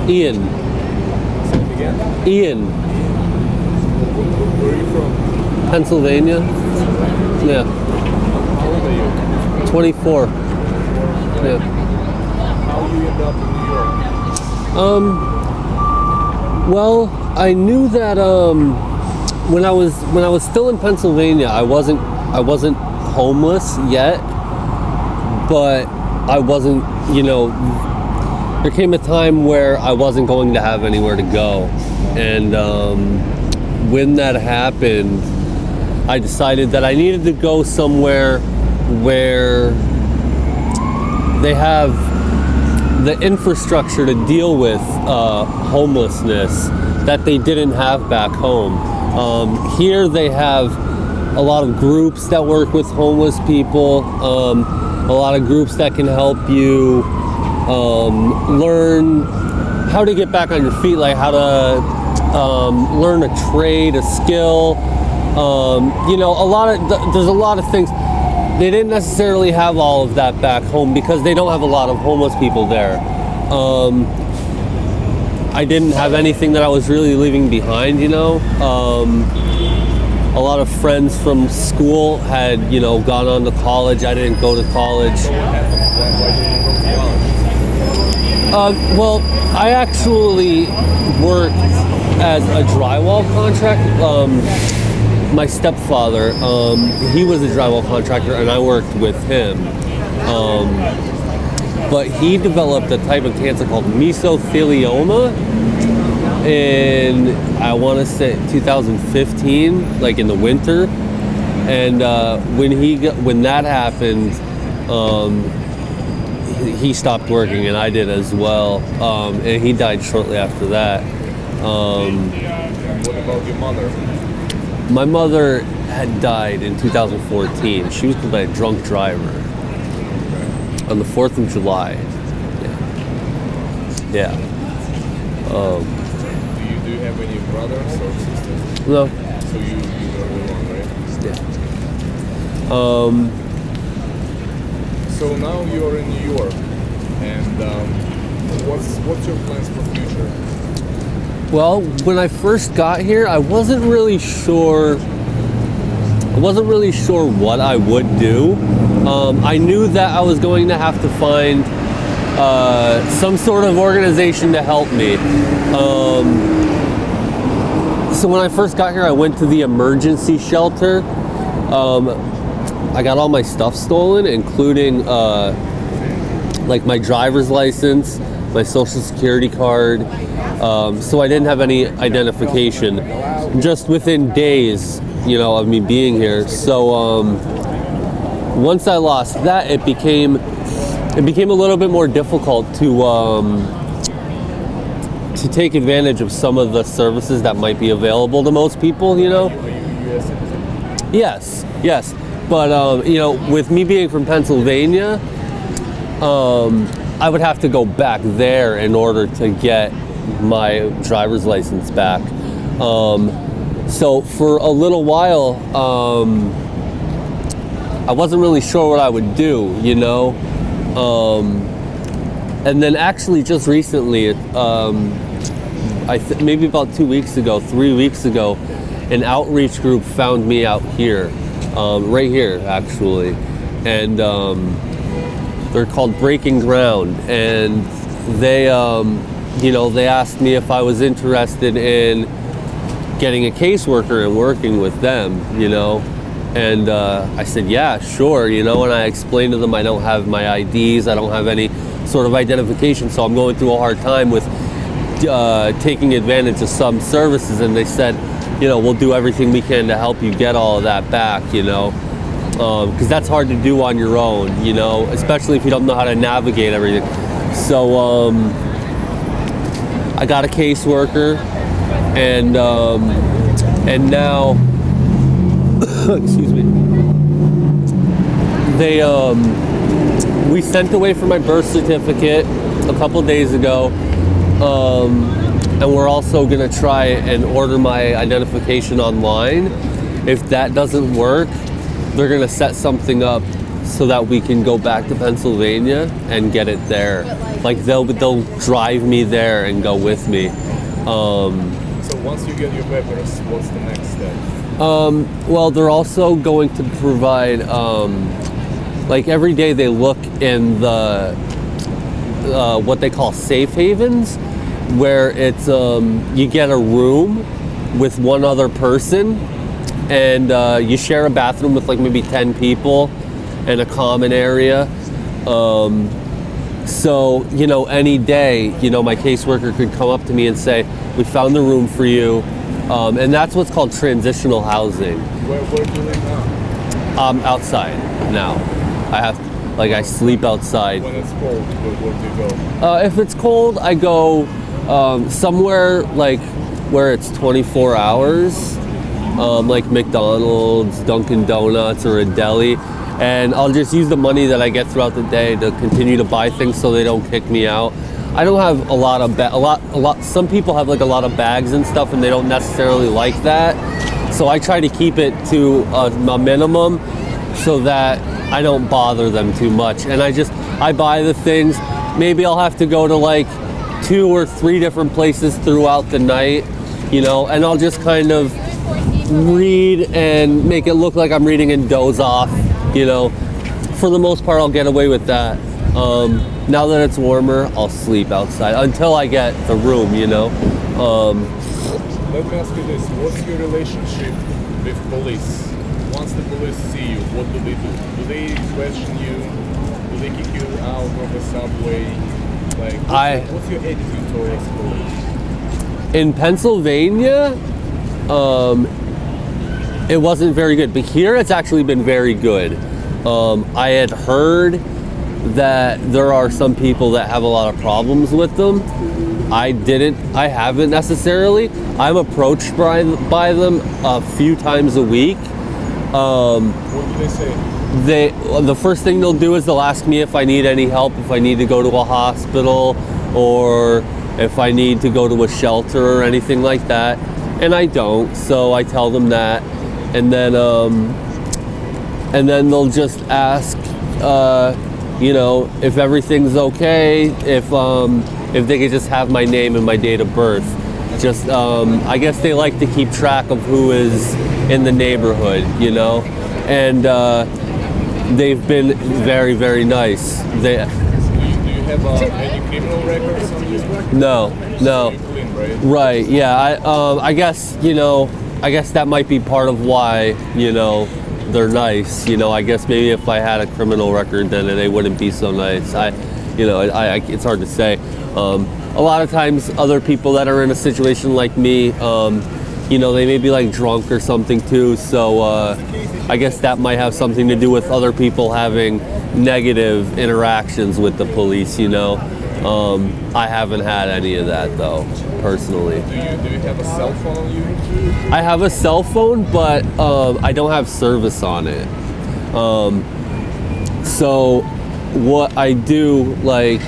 Ian. Say it again. Ian. Where are you from? Pennsylvania. Yeah. How old are you? 24. Yeah. How you end up in New York? Well, I knew that when I was still in Pennsylvania, I wasn't homeless yet, but I wasn't, there came a time where I wasn't going to have anywhere to go. And when that happened, I decided that I needed to go somewhere where they have the infrastructure to deal with homelessness that they didn't have back home. Here they have a lot of groups that work with homeless people, a lot of groups that can help you learn how to get back on your feet, like how to learn a trade, a skill. There's a lot of things. They didn't necessarily have all of that back home because they don't have a lot of homeless people there. I didn't have anything that I was really leaving behind, A lot of friends from school had, gone on to college. I didn't go to college. So what happened? Why did you go to college? Well, I actually worked as a drywall contractor. My stepfather, he was a drywall contractor, and I worked with him. But he developed a type of cancer called mesothelioma in, I want to say, 2015, like in the winter. And when that happened, he stopped working, and I did as well. And he died shortly after that. What about your mother? My mother had died in 2014. She was killed by a drunk driver on the 4th of July. Yeah. Do you have any brothers or sisters? No. So you are the one, right? Yeah. So now you're in New York, and what's your plans for future? Well, when I first got here, I wasn't really sure what I would do. I knew that I was going to have to find some sort of organization to help me. So when I first got here, I went to the emergency shelter. I got all my stuff stolen, including like my driver's license, my social security card. So I didn't have any identification just within days, of me being here. So once I lost that, it became a little bit more difficult to take advantage of some of the services that might be available to most people, Are you a U.S. citizen? Yes. But with me being from Pennsylvania, I would have to go back there in order to get my driver's license back. So for a little while, I wasn't really sure what I would do, and then actually just recently, maybe about 3 weeks ago, an outreach group found me out here, right here actually, and they're called Breaking Ground, and they asked me if I was interested in getting a caseworker and working with them, and I said, yeah, sure, and I explained to them I don't have my IDs, I don't have any sort of identification, so I'm going through a hard time with taking advantage of some services, and they said, we'll do everything we can to help you get all of that back, because that's hard to do on your own, especially if you don't know how to navigate everything. So I got a caseworker, and now, excuse me, we sent away for my birth certificate a couple days ago, and we're also gonna try and order my identification online. If that doesn't work, they're gonna set something up so that we can go back to Pennsylvania and get it there. Like they'll drive me there and go with me. So once you get your papers, what's the next step? Well, they're also going to provide, like every day they look in the, what they call safe havens, where it's, you get a room with one other person and you share a bathroom with like maybe 10 people and a common area. So, you know, any day, you know, my caseworker could come up to me and say, we found the room for you. And that's what's called transitional housing. Where do you live now? Outside now. I sleep outside. When it's cold, where do you go? If it's cold, I go somewhere like where it's 24 hours, like McDonald's, Dunkin' Donuts, or a deli. And I'll just use the money that I get throughout the day to continue to buy things so they don't kick me out. I don't have a lot of some people have like a lot of bags and stuff and they don't necessarily like that. So I try to keep it to a minimum so that I don't bother them too much. And I buy the things. Maybe I'll have to go to like 2 or 3 different places throughout the night, you know, and I'll just kind of read and make it look like I'm reading and doze off, you know. For the most part, I'll get away with that. Now that it's warmer, I'll sleep outside until I get the room, you know. Let me ask you this. What's your relationship with police? Once the police see you, what do they do? Do they question you? Do they kick you out of the subway? Like, what's your attitude towards police? In Pennsylvania, it wasn't very good. But here it's actually been very good. I had heard that there are some people that have a lot of problems with them. I haven't necessarily. I'm approached by them a few times a week. What do they say? The first thing they'll do is they'll ask me if I need any help, if I need to go to a hospital or if I need to go to a shelter or anything like that. And I don't, so I tell them that. And then they'll just ask, you know, if everything's okay, if they could just have my name and my date of birth. Just, I guess they like to keep track of who is in the neighborhood, you know, and they've been very, very nice. Do you have any criminal records on you? No. You're clean, right? Right, yeah, I guess, you know, I guess that might be part of why, you know, they're nice. You know, I guess maybe if I had a criminal record, then they wouldn't be so nice. It's hard to say. A lot of times other people that are in a situation like me, you know, they may be like drunk or something too. So I guess that might have something to do with other people having negative interactions with the police, you know. I haven't had any of that though, personally. Do you have a cell phone on you? I have a cell phone, but I don't have service on it. So what I do, like,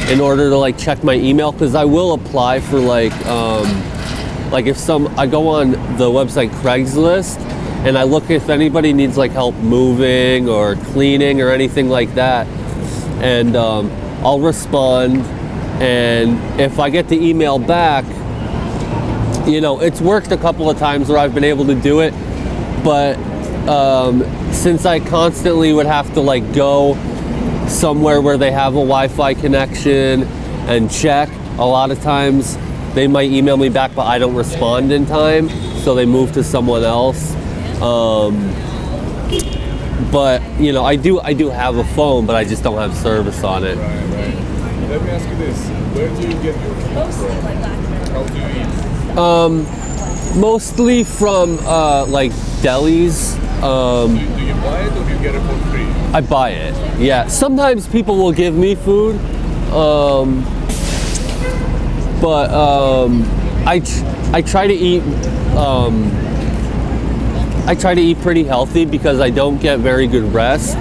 in order to like check my email, because I will apply for like if I go on the website Craigslist and I look if anybody needs like help moving or cleaning or anything like that, and I'll respond. And if I get the email back, you know, it's worked a couple of times where I've been able to do it, but since I constantly would have to like go somewhere where they have a Wi-Fi connection and check, a lot of times they might email me back, but I don't respond in time, so they move to someone else. But you know, I do have a phone, but I just don't have service on it. Right. Let me ask you this: where do you get your food from? How do you eat? Mostly from like delis. Do you buy it or do you get it for free? I buy it. Yeah. Sometimes people will give me food, but I try to eat. I try to eat pretty healthy because I don't get very good rest,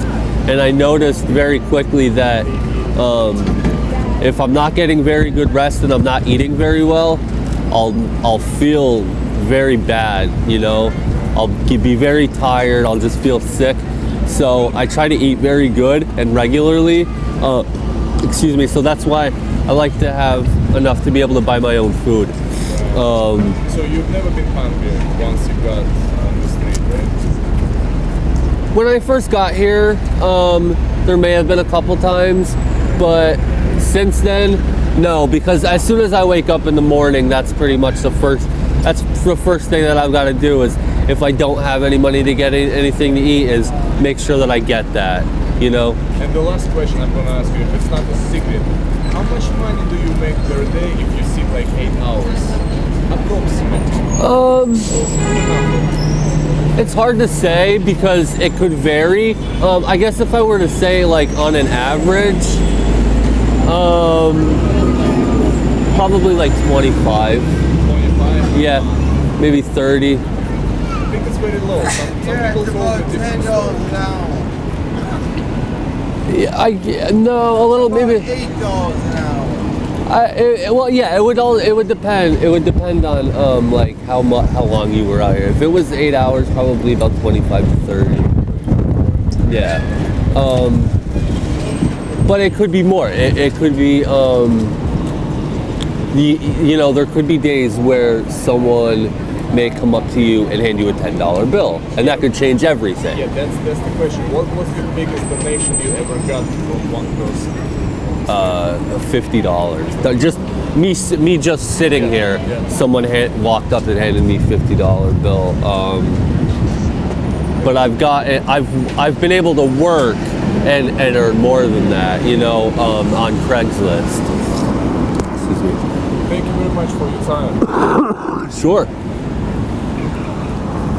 and I noticed very quickly that if I'm not getting very good rest and I'm not eating very well, I'll feel very bad. You know, I'll be very tired. I'll just feel sick. So I try to eat very good and regularly. Excuse me. So that's why I like to have enough to be able to buy my own food. So you've never been hungry once you got on the street, right? When I first got here, there may have been a couple times, but since then, no, because as soon as I wake up in the morning, that's pretty much the first thing that I've got to do is, if I don't have any money to get anything to eat, is make sure that I get that, you know? And the last question I'm gonna ask you, if it's not a secret, how much money do you make per day if you sit like 8 hours? Approximately. It's hard to say because it could vary. I guess if I were to say like on an average, probably like 25. 25? Yeah, maybe 30. I think it's very low. Some people fall the difference. Yeah, no, a little maybe. $8 an hour. Well, yeah, it would depend. It would depend on like how long you were out here. If it was 8 hours, probably about 25 to 30. Yeah. But it could be more. It could be you know, there could be days where someone may come up to you and hand you a $10 bill, and that could change everything. Yeah, that's the question. What was the biggest donation you ever got from one person? $50. Just me just sitting here. Yeah. Someone walked up and handed me $50 bill. But I've been able to work and earn more than that, you know, on Craigslist. Excuse me. Thank you very much for your time. Sure.